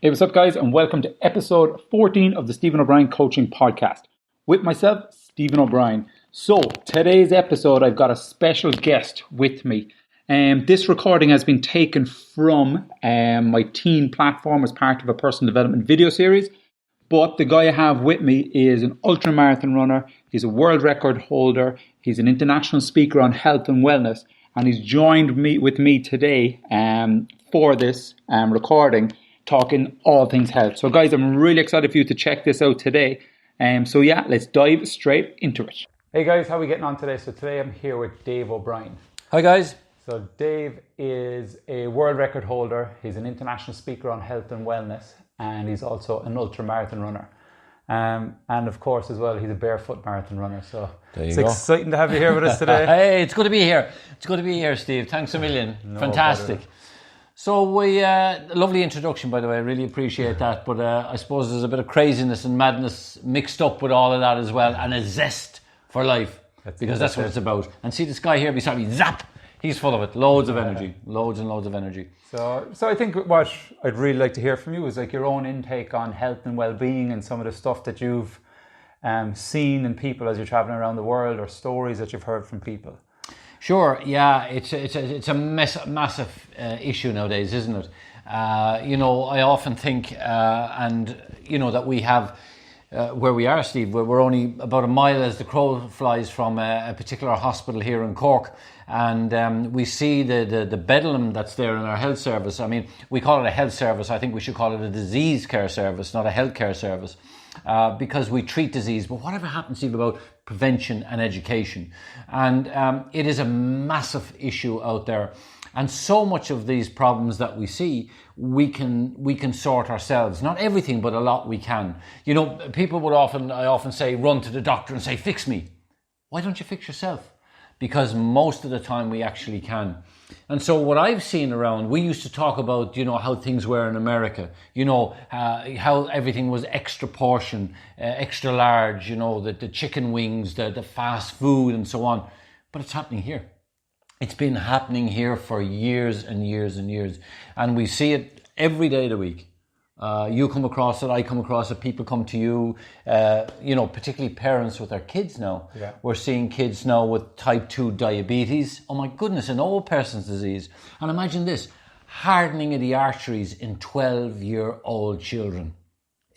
Hey, what's up, guys, and welcome to episode 14 of the Stephen O'Brien Coaching Podcast with myself, Stephen O'Brien. So, today's episode, I've got a special guest with me. This recording has been taken from my teen platform as part of a personal development video series. But the guy I have with me is an ultramarathon runner. He's a world record holder. He's an international speaker on health and wellness. And he's joined with me today for this recording, talking all things health. So guys, I'm really excited for you to check this out today. So yeah, let's dive straight into it. Hey guys, how are we getting on today? So today I'm here with Dave O'Brien. Hi guys. So Dave is a world record holder. He's an international speaker on health and wellness. And he's also an ultramarathon runner. And of course, as well, he's a barefoot marathon runner. So it's exciting to have you here with us today. Hey, it's good to be here. It's good to be here, Steve. Thanks a million. Fantastic. Bother. So lovely introduction, by the way. I really appreciate that. But I suppose there's a bit of craziness and madness mixed up with all of that as well. And a zest for life. That's what it's about. And see this guy here beside me, zap! He's full of it. Loads of energy. Loads and loads of energy. So I think what I'd really like to hear from you is like your own intake on health and well-being and some of the stuff that you've seen in people as you're traveling around the world, or stories that you've heard from people. Sure, yeah, it's a massive issue nowadays, isn't it? I often think, that we have, where we are, Steve, we're only about a mile as the crow flies from a particular hospital here in Cork. And we see the bedlam that's there in our health service. I mean, we call it a health service. I think we should call it a disease care service, not a health care service, because we treat disease. But whatever happens, Steve, about prevention and education. And it is a massive issue out there. And so much of these problems that we see, we can sort ourselves. Not everything, but a lot we can. You know, people I often say, run to the doctor and say, fix me. Why don't you fix yourself? Because most of the time we actually can. And so what I've seen around, we used to talk about, how things were in America, how everything was extra portion, extra large, the chicken wings, the fast food and so on. But it's happening here. It's been happening here for years and years and years. And we see it every day of the week. You come across it, I come across it, people come to you, particularly parents with their kids now. Yeah. We're seeing kids now with type 2 diabetes. Oh my goodness, an old person's disease. And imagine this, hardening of the arteries in 12-year-old children.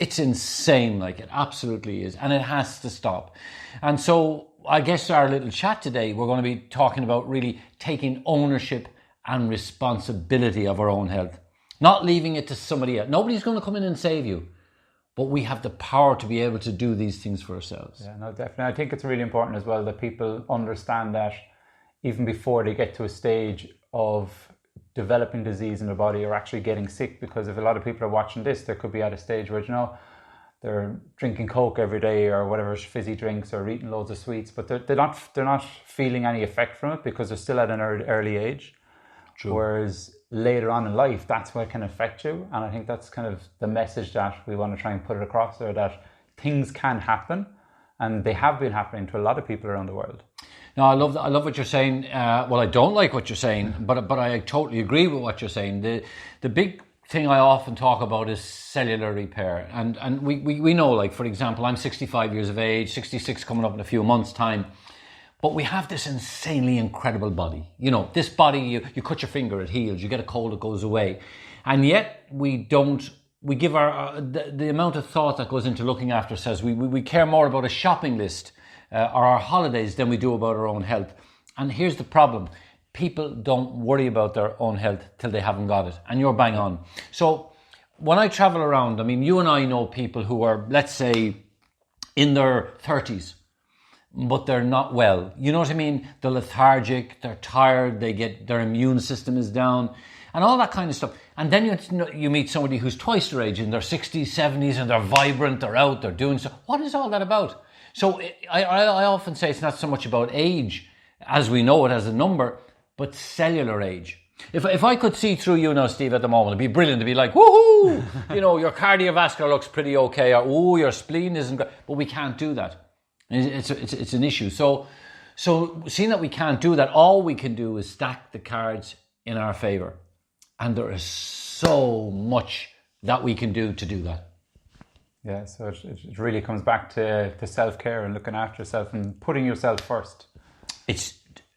It's insane, it absolutely is. And it has to stop. And so I guess our little chat today, we're going to be talking about really taking ownership and responsibility of our own health. Not leaving it to somebody else. Nobody's going to come in and save you. But we have the power to be able to do these things for ourselves. Yeah, no, definitely. I think it's really important as well that people understand that even before they get to a stage of developing disease in their body or actually getting sick, because if a lot of people are watching this, they could be at a stage where, they're drinking Coke every day or whatever fizzy drinks or eating loads of sweets, but they're not feeling any effect from it because they're still at an early age. True. Whereas later on in life, that's what can affect you. And I think that's kind of the message that we want to try and put it across there, that things can happen, and they have been happening to a lot of people around the world. No, I love what you're saying. Well, I don't like what you're saying, but I totally agree with what you're saying. The big thing I often talk about is cellular repair. And we know, for example, I'm 65 years of age, 66 coming up in a few months' time. But we have this insanely incredible body. This body, you cut your finger, it heals. You get a cold, it goes away. And yet we give the amount of thought that goes into looking after ourselves. We care more about a shopping list or our holidays than we do about our own health. And here's the problem. People don't worry about their own health till they haven't got it. And you're bang on. So when I travel around, you and I know people who are, let's say, in their 30s. But they're not well. You know what I mean? They're lethargic, they're tired, their immune system is down, and all that kind of stuff. And then you meet somebody who's twice their age, in their 60s, 70s, and they're vibrant, they're out, they're doing stuff. What is all that about? So I often say it's not so much about age, as we know it as a number, but cellular age. If I could see through you now, Steve, at the moment, it'd be brilliant to be like, woohoo! Your cardiovascular looks pretty okay, or your spleen isn't great. But we can't do that. It's an issue. So seeing that we can't do that, all we can do is stack the cards in our favor. And there is so much that we can do to do that. Yeah, so it really comes back to self-care and looking after yourself and putting yourself first.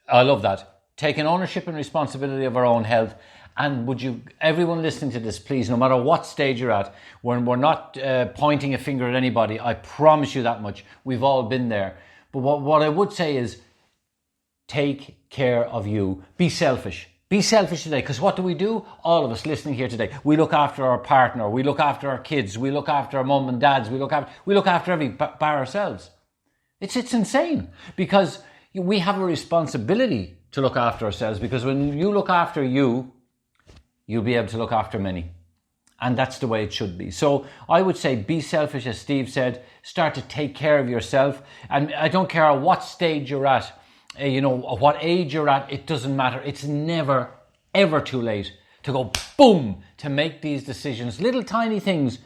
I love that. Taking ownership and responsibility of our own health. And everyone listening to this, please, no matter what stage you're at, we're not pointing a finger at anybody. I promise you that much. We've all been there. But what I would say is, take care of you. Be selfish. Be selfish today, because what do? All of us listening here today, we look after our partner, we look after our kids, we look after our mum and dads, we look after every by ourselves. It's insane, because we have a responsibility to look after ourselves, because when you look after you, you'll be able to look after many. And that's the way it should be. So I would say be selfish, as Steve said. Start to take care of yourself. And I don't care what stage you're at, what age you're at, it doesn't matter. It's never, ever too late to go boom, to make these decisions, little tiny things,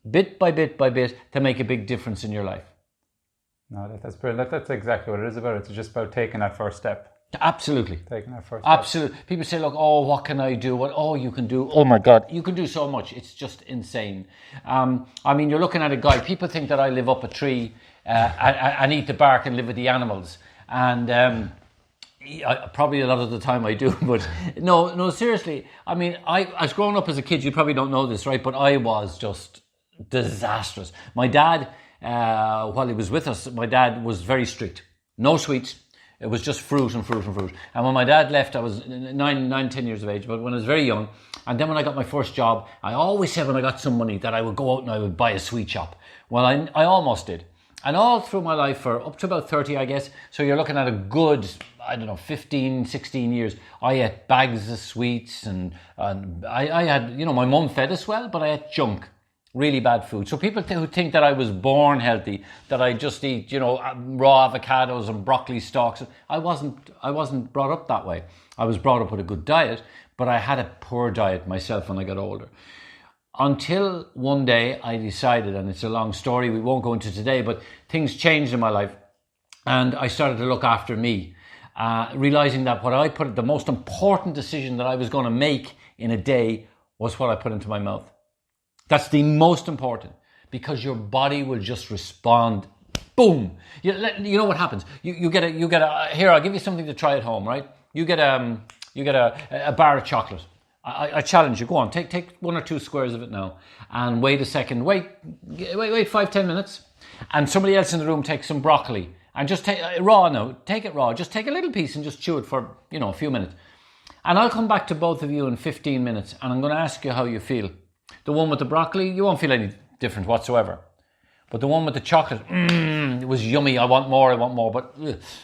bit by bit by bit, to make a big difference in your life. No, that's brilliant. That's exactly what it is about. It's just about taking that first step. Absolutely. Taking that first step. Absolutely. People say, look, what can I do? You can do, oh my God, you can do so much. It's just insane. You're looking at a guy, people think that I live up a tree and eat the bark and live with the animals. And probably a lot of the time I do, but no, seriously. I was growing up as a kid, you probably don't know this, right? But I was just disastrous. My dad, while he was with us, my dad was very strict. No sweets. It was just fruit and fruit and fruit. And when my dad left, I was 10 years of age, but when I was very young, and then when I got my first job, I always said when I got some money that I would go out and I would buy a sweet shop. Well, I almost did. And all through my life, for up to about 30, I guess, so you're looking at a good, 15, 16 years, I ate bags of sweets, and I had, my mum fed us well, but I ate junk, really bad food. So people who think that I was born healthy, that I just eat, raw avocados and broccoli stalks, I wasn't brought up that way. I was brought up with a good diet, but I had a poor diet myself when I got older. Until one day I decided, and it's a long story, we won't go into today, but things changed in my life, and I started to look after me, realizing that the most important decision that I was going to make in a day was what I put into my mouth. That's the most important, because your body will just respond. Boom! You know what happens? You get a. Here, I'll give you something to try at home, right? You get a bar of chocolate. I challenge you. Go on, take 1 or 2 squares of it now, and wait a second. Wait 5-10 minutes, and somebody else in the room takes some broccoli and just take it raw now. Take it raw. Just take a little piece and just chew it for a few minutes, and I'll come back to both of you in 15 minutes, and I'm going to ask you how you feel. The one with the broccoli, you won't feel any different whatsoever, but the one with the chocolate, it was yummy. I want more, but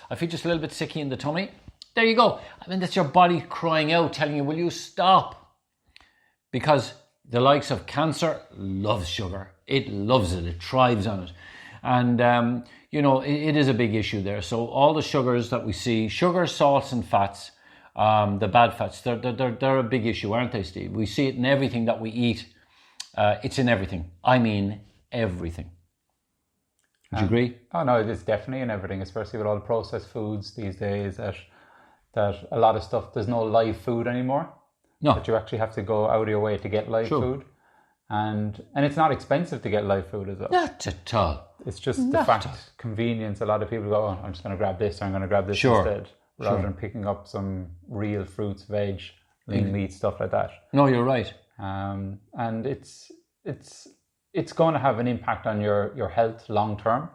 I feel just a little bit sicky in the tummy. There you go. That's your body crying out, telling you, will you stop? Because the likes of cancer loves sugar. It loves it. It thrives on it. And, it is a big issue there. So all the sugars that we see, sugar, salts and fats, the bad fats, they're a big issue, aren't they, Steve? We see it in everything that we eat. It's in everything. I mean, everything. Would you agree? Oh, no, it's definitely in everything, especially with all the processed foods these days, that a lot of stuff, there's no live food anymore. No. That you actually have to go out of your way to get live food. And it's not expensive to get live food as well. Not at all. It's just the fact, convenience. A lot of people go, I'm just going to grab this, or I'm going to grab this instead, rather than picking up some real fruits, veg, lean meat, stuff like that. No, you're right. And it's going to have an impact on your health long term.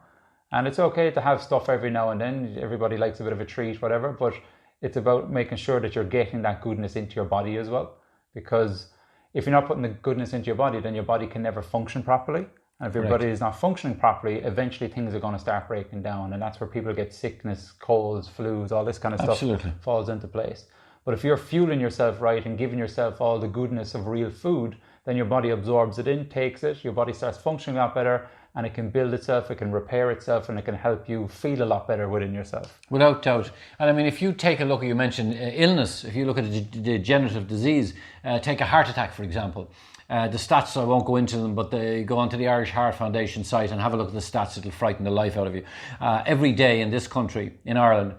And it's okay to have stuff every now and then. Everybody likes a bit of a treat, whatever, but it's about making sure that you're getting that goodness into your body as well. Because if you're not putting the goodness into your body, then your body can never function properly. And if your body is not functioning properly, eventually things are going to start breaking down. And that's where people get sickness, colds, flus, all this kind of stuff falls into place. But if you're fueling yourself right and giving yourself all the goodness of real food, then your body absorbs it in, takes it, your body starts functioning a lot better, and it can build itself, it can repair itself, and it can help you feel a lot better within yourself. Without doubt. And if you take a look at, you mentioned illness, if you look at a degenerative disease, take a heart attack, for example. The stats, I won't go into them, but they go onto the Irish Heart Foundation site and have a look at the stats. It'll frighten the life out of you. Every day in this country, in Ireland,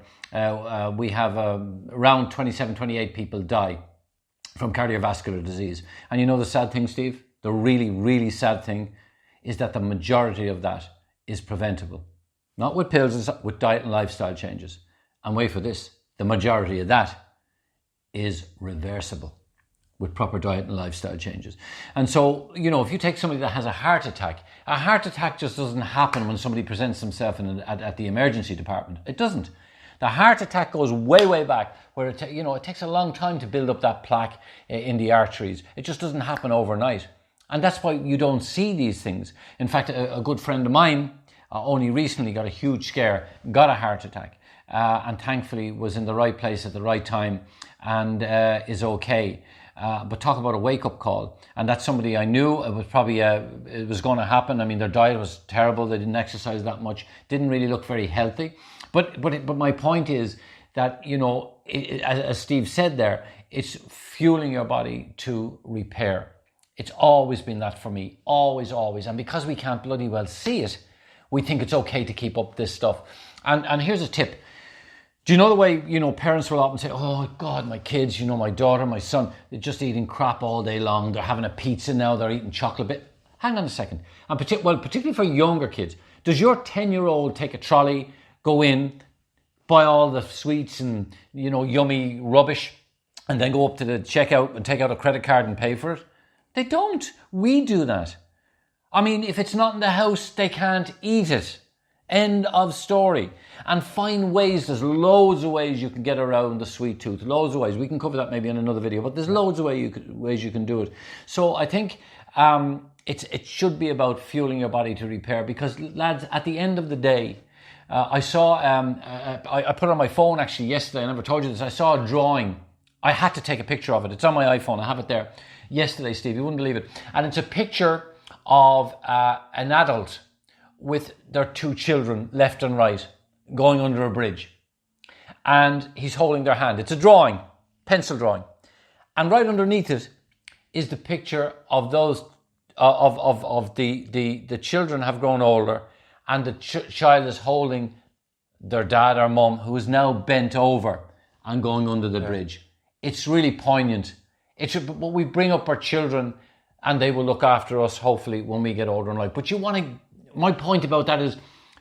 we have around 27, 28 people die from cardiovascular disease. And you know the sad thing, Steve? the really, really sad thing is that the majority of that is preventable. Not with pills, with diet and lifestyle changes. And wait for this, the majority of that is reversible with proper diet and lifestyle changes. And so, if you take somebody that has a heart attack just doesn't happen when somebody presents themselves at the emergency department. It doesn't. The heart attack goes way, way back, where it takes a long time to build up that plaque in the arteries. It just doesn't happen overnight. And that's why you don't see these things. In fact, a good friend of mine only recently got a huge scare, got a heart attack, and thankfully was in the right place at the right time and is okay. But talk about a wake-up call. And that's somebody I knew. It was probably, it was going to happen. I mean, their diet was terrible. They didn't exercise that much. Didn't really look very healthy. But my point is that, as Steve said there, it's fueling your body to repair. It's always been that for me. Always, always. And because we can't bloody well see it, we think it's okay to keep up this stuff. And here's a tip. Do you know the way, parents will often say, oh, God, my kids, my daughter, my son, they're just eating crap all day long. They're having a pizza now. They're eating chocolate bit. Hang on a second. And particularly for younger kids, does your 10-year-old take a trolley, go in, buy all the sweets and, yummy rubbish, and then go up to the checkout and take out a credit card and pay for it? They don't. We do that. I mean, if it's not in the house, they can't eat it. End of story. And find ways. There's loads of ways you can get around the sweet tooth. Loads of ways. We can cover that maybe in another video, but there's loads of ways you can do it. So I think it should be about fueling your body to repair, because, lads, at the end of the day, I saw, I put it on my phone actually yesterday, I never told you this, I saw a drawing. I had to take a picture of it. It's on my iPhone. I have it there. Yesterday, Steve, you wouldn't believe it. And it's a picture of an adult with their two children, left and right, going under a bridge. And he's holding their hand. It's a drawing, pencil drawing. And right underneath it is the picture of those, of the children have grown older, and the child is holding their dad or mum, who is now bent over and going under the bridge. It's really poignant. But we bring up our children and they will look after us, hopefully, when we get older in life. But my point about that is,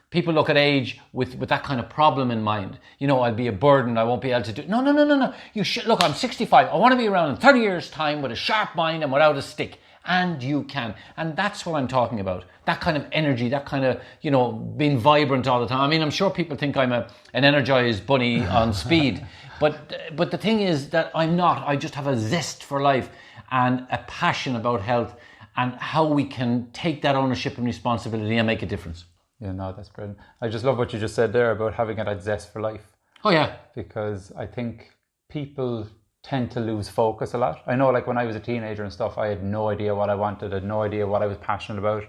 people look at age with that kind of problem in mind. I'll be a burden, I won't be able to do... No. You should, look, I'm 65. I want to be around in 30 years' time with a sharp mind and without a stick. And you can. And that's what I'm talking about. That kind of energy, that kind of, being vibrant all the time. I mean, I'm sure people think I'm an energized bunny on speed. But the thing is that I'm not. I just have a zest for life and a passion about health and how we can take that ownership and responsibility and make a difference. Yeah, no, that's brilliant. I just love what you just said there about having that zest for life. Oh, yeah. Because I think people tend to lose focus a lot. I know, like when I was a teenager and stuff, I had no idea what I wanted. I had no idea what I was passionate about.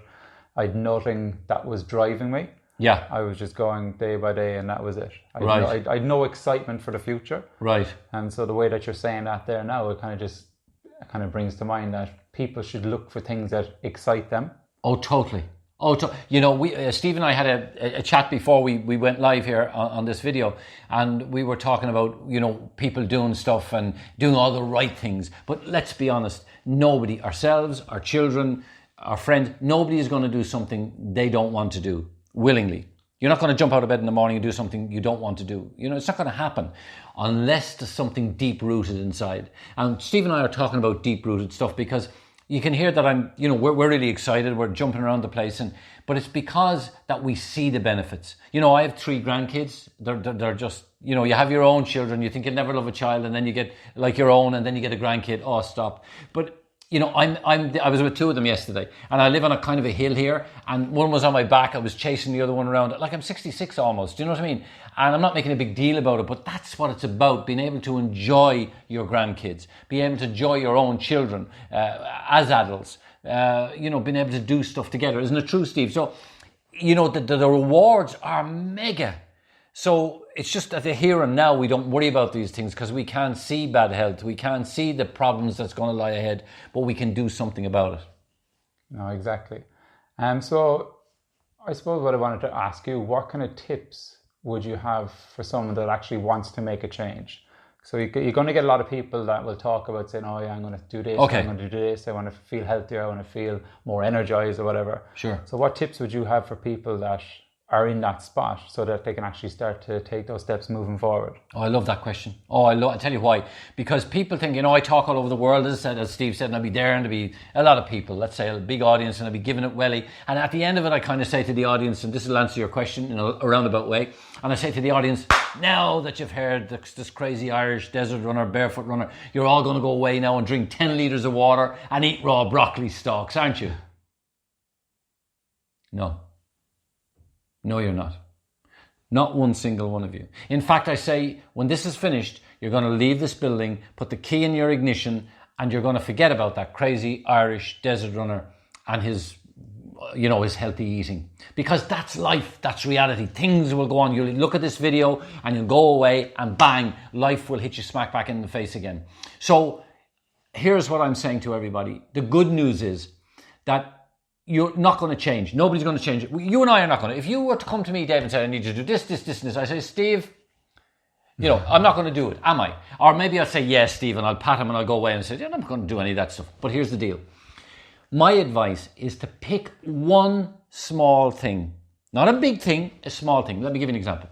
I had nothing that was driving me. Yeah. I was just going day by day and that was it. Right. I had no excitement for the future. Right. And so the way that you're saying that there now, it kind of brings to mind that people should look for things that excite them. Oh, totally. Steve and I had a chat before we went live here on this video, and we were talking about, people doing stuff and doing all the right things. But let's be honest, nobody, ourselves, our children, our friends, nobody is going to do something they don't want to do willingly. You're not going to jump out of bed in the morning and do something you don't want to do. It's not going to happen unless there's something deep-rooted inside. And Steve and I are talking about deep-rooted stuff because you can hear that we're really excited. We're jumping around the place, but it's because that we see the benefits. I have 3 grandkids. They're just, you have your own children. You think you'll never love a child, and then you get like your own, and then you get a grandkid. Oh, stop. But I was with 2 of them yesterday, and I live on a kind of a hill here, and one was on my back. I was chasing the other one around. Like, I'm 66 almost. Do you know what I mean? And I'm not making a big deal about it, but that's what it's about, being able to enjoy your grandkids, being able to enjoy your own children as adults, being able to do stuff together. Isn't it true, Steve? So, the rewards are mega. So it's just at the here and now we don't worry about these things because we can't see bad health. We can't see the problems that's going to lie ahead, but we can do something about it. No, exactly. So I suppose what I wanted to ask you, what kind of tips would you have for someone that actually wants to make a change? So you're going to get a lot of people that will talk about saying, oh yeah, I'm going to do this, Okay. I'm going to do this, I want to feel healthier, I want to feel more energized or whatever. Sure. So what tips would you have for people that are in that spot so that they can actually start to take those steps moving forward? Oh, I love that question. I'll tell you why. Because people think, I talk all over the world, as Steve said, and I'll be there, and there'll be a lot of people, let's say a big audience, and I'll be giving it welly. And at the end of it, I kind of say to the audience, and this will answer your question in a roundabout way, and I say to the audience, now that you've heard this crazy Irish desert runner, barefoot runner, you're all going to go away now and drink 10 litres of water and eat raw broccoli stalks, aren't you? No. No, you're not. Not one single one of you. In fact, I say, when this is finished, you're going to leave this building, put the key in your ignition, and you're going to forget about that crazy Irish desert runner and his healthy eating. Because that's life, that's reality. Things will go on. You'll look at this video and you'll go away and bang, life will hit you smack back in the face again. So here's what I'm saying to everybody. The good news is that you're not going to change. Nobody's going to change it. You and I are not going to. If you were to come to me, Dave, and say, I need you to do this, this, this, and this, I say, Steve, I'm not going to do it, am I? Or maybe I'll say, yes, Steve, and I'll pat him and I'll go away and say, I'm not going to do any of that stuff. But here's the deal. My advice is to pick one small thing. Not a big thing, a small thing. Let me give you an example.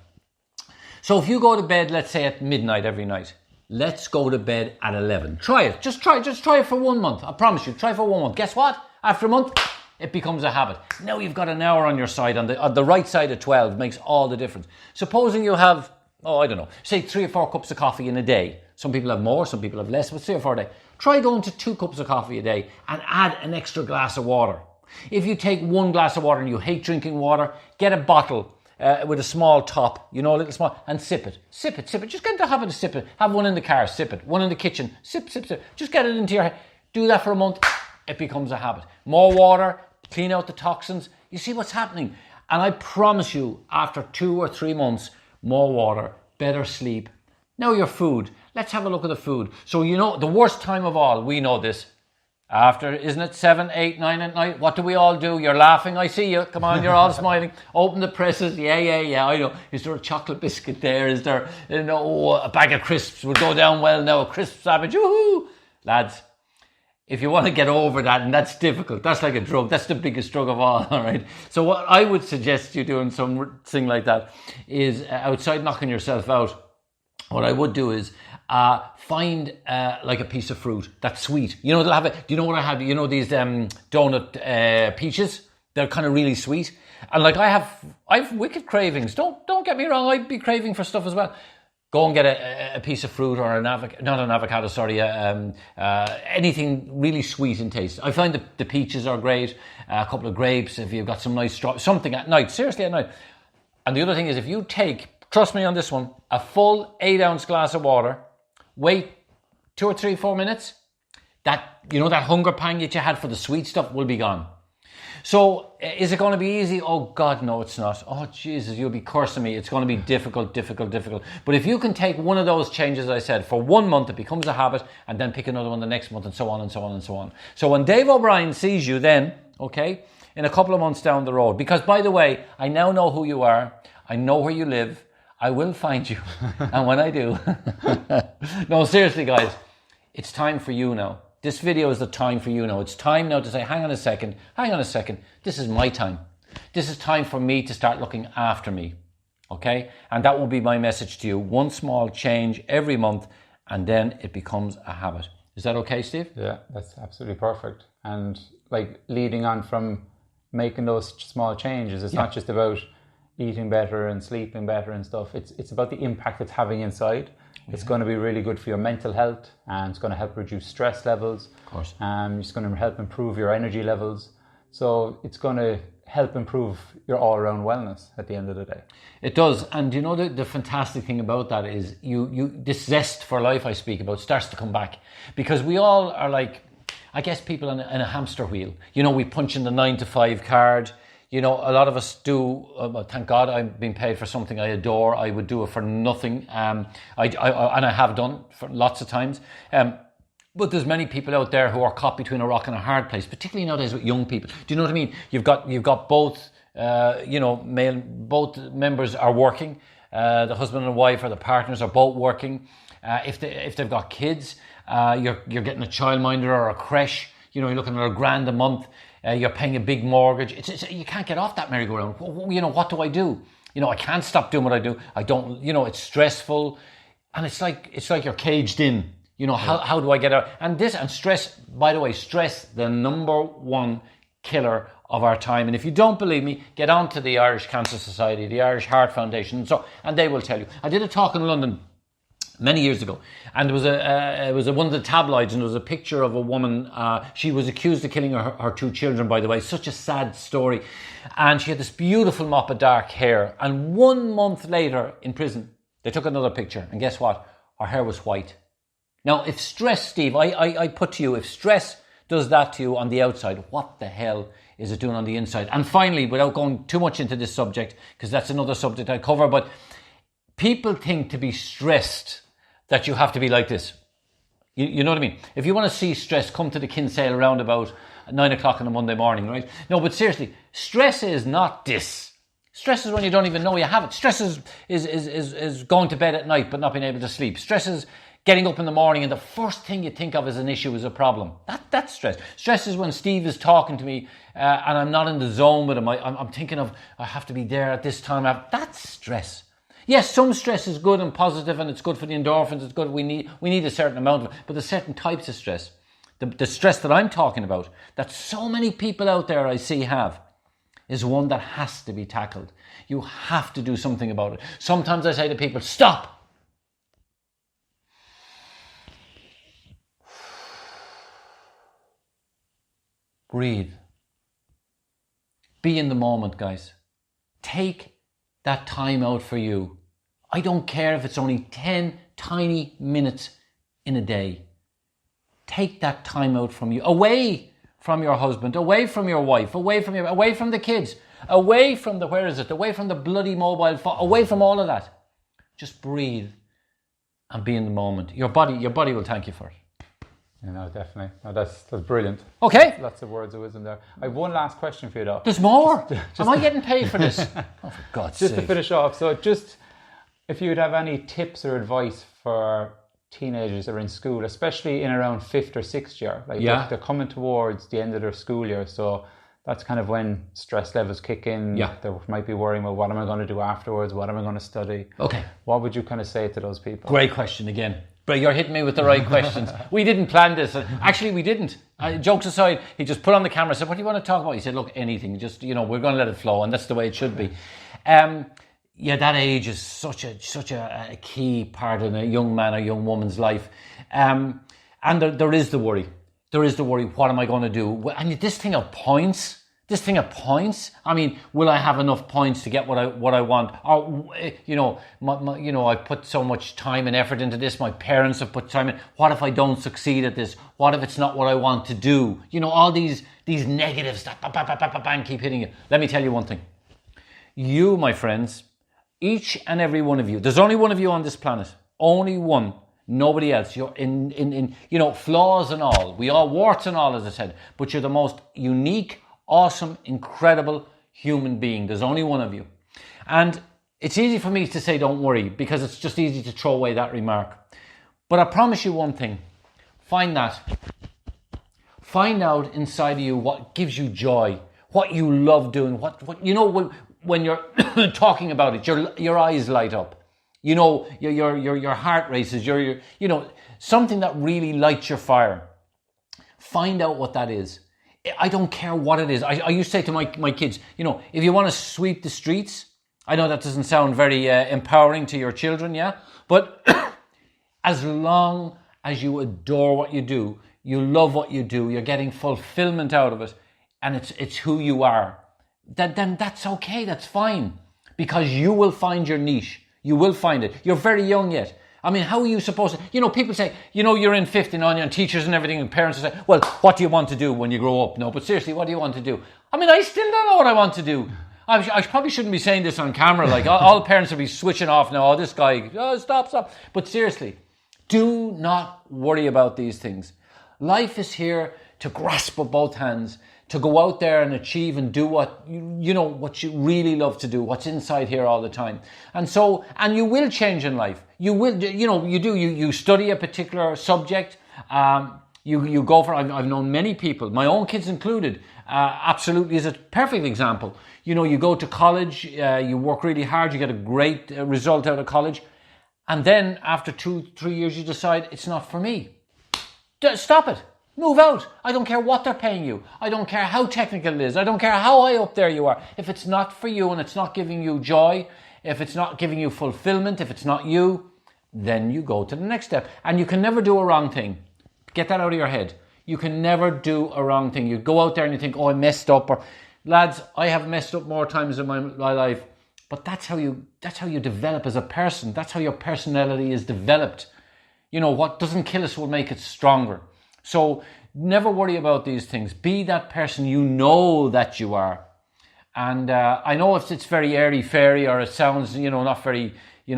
So if you go to bed, let's say at midnight every night, let's go to bed at 11. Try it. Just try it for 1 month. I promise you, try it for 1 month. Guess what? After a month, it becomes a habit. Now you've got an hour on your side, on the right side of 12 makes all the difference. Supposing you have, say 3 or 4 cups of coffee in a day. Some people have more, some people have less, but 3 or 4 a day. Try going to 2 cups of coffee a day and add an extra glass of water. If you take 1 glass of water and you hate drinking water, get a bottle with a small top, a little small, and sip it. Sip it. Just get into the habit of sip it. Have one in the car, sip it. One in the kitchen, sip. Just get it into your head. Do that for a month. It becomes a habit. More water, clean out the toxins. You see what's happening. And I promise you, after 2 or 3 months, more water, better sleep. Now your food. Let's have a look at the food. So the worst time of all, we know this. After, isn't it 7, 8, 9 at night? What do we all do? You're laughing. I see you. Come on, you're all smiling. Open the presses. Yeah, I know. Is there a chocolate biscuit there? Is there, a bag of crisps would go down well now. A crisp sandwich. Woohoo! Lads, if you want to get over that, and that's difficult, that's like a drug, that's the biggest drug of all right? So what I would suggest you doing something like that is, outside knocking yourself out, what I would do is find like a piece of fruit that's sweet. They'll have it. Do you know what I have? These donut peaches? They're kind of really sweet. And like I've wicked cravings. Don't get me wrong, I'd be craving for stuff as well. Go and get a piece of fruit or anything really sweet in taste. I find the peaches are great, a couple of grapes, if you've got some nice something at night, seriously at night. And the other thing is, if you take, trust me on this one, a full 8-ounce glass of water, wait 2 or 3, 4 minutes, that hunger pang that you had for the sweet stuff will be gone. So, is it going to be easy? Oh God, no, it's not. Oh Jesus, you'll be cursing me. It's going to be difficult. But if you can take one of those changes I said, for 1 month, it becomes a habit, and then pick another one the next month, and so on and so on and so on. So when Dave O'Brien sees you then, okay, in a couple of months down the road, because by the way, I now know who you are, I know where you live, I will find you. And when I do, no, seriously guys, it's time for you now. This video is the time for you now. It's time now to say, hang on a second. This is my time. This is time for me to start looking after me. Okay? And that will be my message to you. One small change every month, and then it becomes a habit. Is that okay, Steve? Yeah, that's absolutely perfect. And like leading on from making those small changes, it's not just about eating better and sleeping better and stuff. It's about the impact it's having inside. It's going to be really good for your mental health, and it's going to help reduce stress levels. Of course. It's going to help improve your energy levels. So it's going to help improve your all-around wellness at the end of the day. It does. And the fantastic thing about that is this zest for life I speak about starts to come back, because we all are like, I guess, people in a hamster wheel. We punch in the 9 to 5 card. A lot of us do. Thank God I'm being paid for something I adore. I would do it for nothing. And I have done for lots of times. But there's many people out there who are caught between a rock and a hard place, particularly nowadays with young people. Do you know what I mean? You've got both. Both members are working. The husband and wife or the partners are both working. If they've got kids, you're getting a childminder or a creche. You're looking at $1,000 a month. You're paying a big mortgage. You can't get off that merry-go-round. What do I do? I can't stop doing what I do. I don't. It's stressful, and it's like you're caged in. How do I get out? And stress. By the way, stress, the number one killer of our time. And if you don't believe me, get on to the Irish Cancer Society, the Irish Heart Foundation, and they will tell you. I did a talk in London many years ago, and it was one of the tabloids, and there was a picture of a woman. She was accused of killing her 2 children, by the way. Such a sad story. And she had this beautiful mop of dark hair. And 1 month later in prison, they took another picture, and guess what? Her hair was white. Now, if stress, Steve, I put to you, if stress does that to you on the outside, what the hell is it doing on the inside? And finally, without going too much into this subject, because that's another subject I cover, but people think to be stressed that you have to be like this. You know what I mean? If you want to see stress, come to the Kinsale roundabout at 9 o'clock on a Monday morning, right? No, but seriously, stress is not this. Stress is when you don't even know you have it. Stress is going to bed at night but not being able to sleep. Stress is getting up in the morning and the first thing you think of as an issue is a problem. That's stress. Stress is when Steve is talking to me and I'm not in the zone with him. I'm thinking of, I have to be there at this time. That's stress. Yes, some stress is good and positive and it's good for the endorphins. It's good. We need a certain amount of it. But there's certain types of stress. The stress that I'm talking about, that so many people out there I see have, is one that has to be tackled. You have to do something about it. Sometimes I say to people, stop. Breathe. Be in the moment, guys. Take that time out for you. I don't care if it's only 10 tiny minutes in a day. Take that time out from you, away from your husband, away from your wife, away from the kids, away from away from the bloody mobile phone, away from all of that. Just breathe and be in the moment. Your body will thank you for it. No, definitely. No, that's brilliant. Okay. Lots of words of wisdom there. I have one last question for you, though. There's more. Am I getting paid for this? Oh, for God's sake. Just to finish off, so just if you would have any tips or advice for teenagers that are in school, especially in around 5th or 6th year, they're coming towards the end of their school year, so that's kind of when stress levels kick in. Yeah. They might be worrying about what am I going to do afterwards, what am I going to study. Okay. What would you kind of say to those people? Great question again. But you're hitting me with the right questions. We didn't plan this. Actually, we didn't. Jokes aside, he just put on the camera and said, what do you want to talk about? He said, look, anything. Just, we're going to let it flow. And that's the way it should be. That age is such a key part in a young man or young woman's life. And there is the worry. There is the worry. What am I going to do? And this thing of points. I mean, will I have enough points to get what I want? Or, I put so much time and effort into this. My parents have put time in. What if I don't succeed at this? What if it's not what I want to do? All these negatives that bang, keep hitting you. Let me tell you one thing. You, my friends, each and every one of you, there's only one of you on this planet. Only one. Nobody else. You're in flaws and all. We all, warts and all, as I said. But you're the most unique, awesome, incredible human being. There's only one of you. And it's easy for me to say don't worry because it's just easy to throw away that remark. But I promise you one thing. Find out inside of you what gives you joy, what you love doing, what when you're talking about it, your eyes light up. Your heart races, something that really lights your fire. Find out what that is. I don't care what it is. I used to say to my kids, if you want to sweep the streets, I know that doesn't sound very empowering to your children, yeah? But as long as you adore what you do, you love what you do, you're getting fulfillment out of it, and it's who you are, then that's okay, that's fine. Because you will find your niche. You will find it. You're very young yet. I mean, how are you supposed to... people say, you're in 50 and teachers and everything, and parents say, well, what do you want to do when you grow up? No, but seriously, what do you want to do? I mean, I still don't know what I want to do. I probably shouldn't be saying this on camera. Like, all parents will be switching off now. Oh, this guy, stop. But seriously, do not worry about these things. Life is here to grasp with both hands, to go out there and achieve and do what what you really love to do, what's inside here all the time. And you will change in life. You will, you study a particular subject. You go for, I've known many people, my own kids included, absolutely is a perfect example. You go to college, you work really hard, you get a great result out of college, and then after 2-3 years you decide it's not for me. Stop it. Move out. I don't care what they're paying you. I don't care how technical it is. I don't care how high up there you are. If it's not for you and it's not giving you joy, if it's not giving you fulfillment, if it's not you, then you go to the next step. And you can never do a wrong thing. Get that out of your head. You can never do a wrong thing. You go out there and you think, oh, I messed up. Or, lads, I have messed up more times in my life. But that's how you develop as a person. That's how your personality is developed. What doesn't kill us will make it stronger. So never worry about these things. Be that person you know that you are. And I know it's very airy-fairy, or it sounds, not very,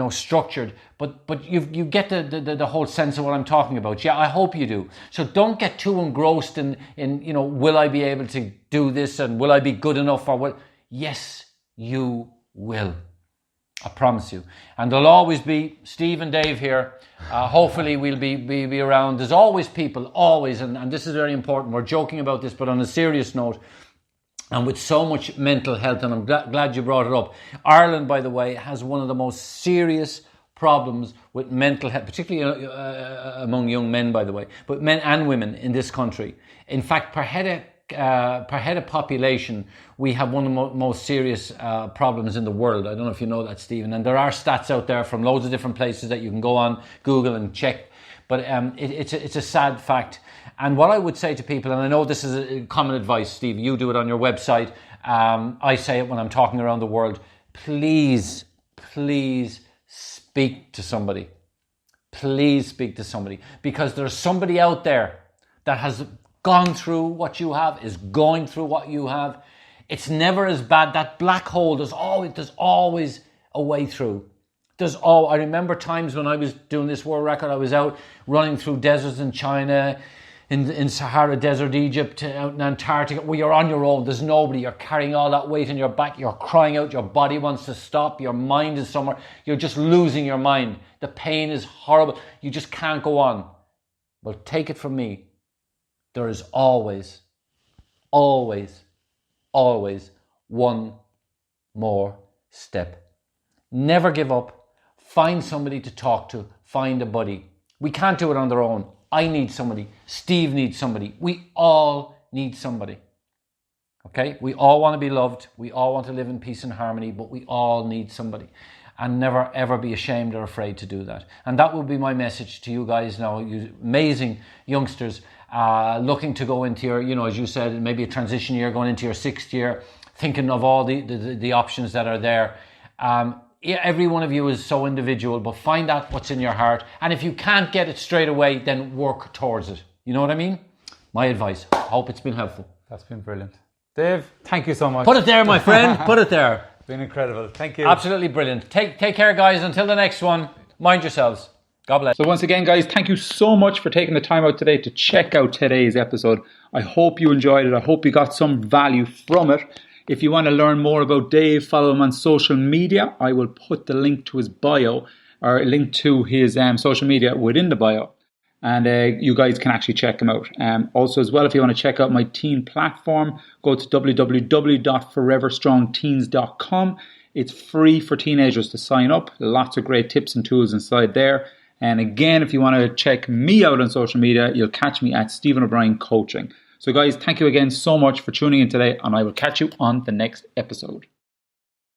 structured, but you get the whole sense of what I'm talking about. Yeah, I hope you do. So don't get too engrossed in will I be able to do this, and will I be good enough, or what? Yes, you will. I promise you. And there'll always be Steve and Dave here. Hopefully we'll be around. There's always people, always, and this is very important. We're joking about this, but on a serious note, and with so much mental health, and I'm glad you brought it up. Ireland, by the way, has one of the most serious problems with mental health, particularly among young men, by the way, but men and women in this country. In fact, per head of population, we have one of the most serious problems in the world. I don't know if you know that, Stephen. And there are stats out there from loads of different places that you can go on Google and check. But it's a sad fact. And what I would say to people, and I know this is a common advice, Steve, you do it on your website. I say it when I'm talking around the world. Please speak to somebody. Please speak to somebody. Because there's somebody out there that has gone through what you have, is going through what you have. It's never as bad. That black hole, there's always a way through. I remember times when I was doing this world record, I was out running through deserts in China, in Sahara Desert, Egypt, out in Antarctica, where you're on your own. There's nobody. You're carrying all that weight in your back. You're crying out. Your body wants to stop. Your mind is somewhere. You're just losing your mind. The pain is horrible. You just can't go on. Well, take it from me. There is always one more step. Never give up. Find somebody to talk to. Find a buddy. We can't do it on their own. I need somebody. Steve needs somebody. We all need somebody. Okay? We all want to be loved. We all want to live in peace and harmony, but we all need somebody. And never, ever be ashamed or afraid to do that. And that would be my message to you guys now, you amazing youngsters, looking to go into your, as you said, maybe a transition year, going into your 6th year, thinking of all the options that are there. Every one of you is so individual, but find out what's in your heart. And if you can't get it straight away, then work towards it. You know what I mean? My advice. I hope it's been helpful. That's been brilliant. Dave, thank you so much. Put it there, my friend. Put it there. It's been incredible. Thank you. Absolutely brilliant. Take care, guys. Until the next one, mind yourselves. God bless. So once again, guys, thank you so much for taking the time out today to check out today's episode. I hope you enjoyed it. I hope you got some value from it. If you want to learn more about Dave, follow him on social media. I will put the link to his bio, or a link to his social media within the bio. And you guys can actually check him out. Also as well, if you want to check out my teen platform, go to www.foreverstrongteens.com. It's free for teenagers to sign up. Lots of great tips and tools inside there. And again, if you want to check me out on social media, you'll catch me at Stephen O'Brien Coaching. So guys, thank you again so much for tuning in today, and I will catch you on the next episode.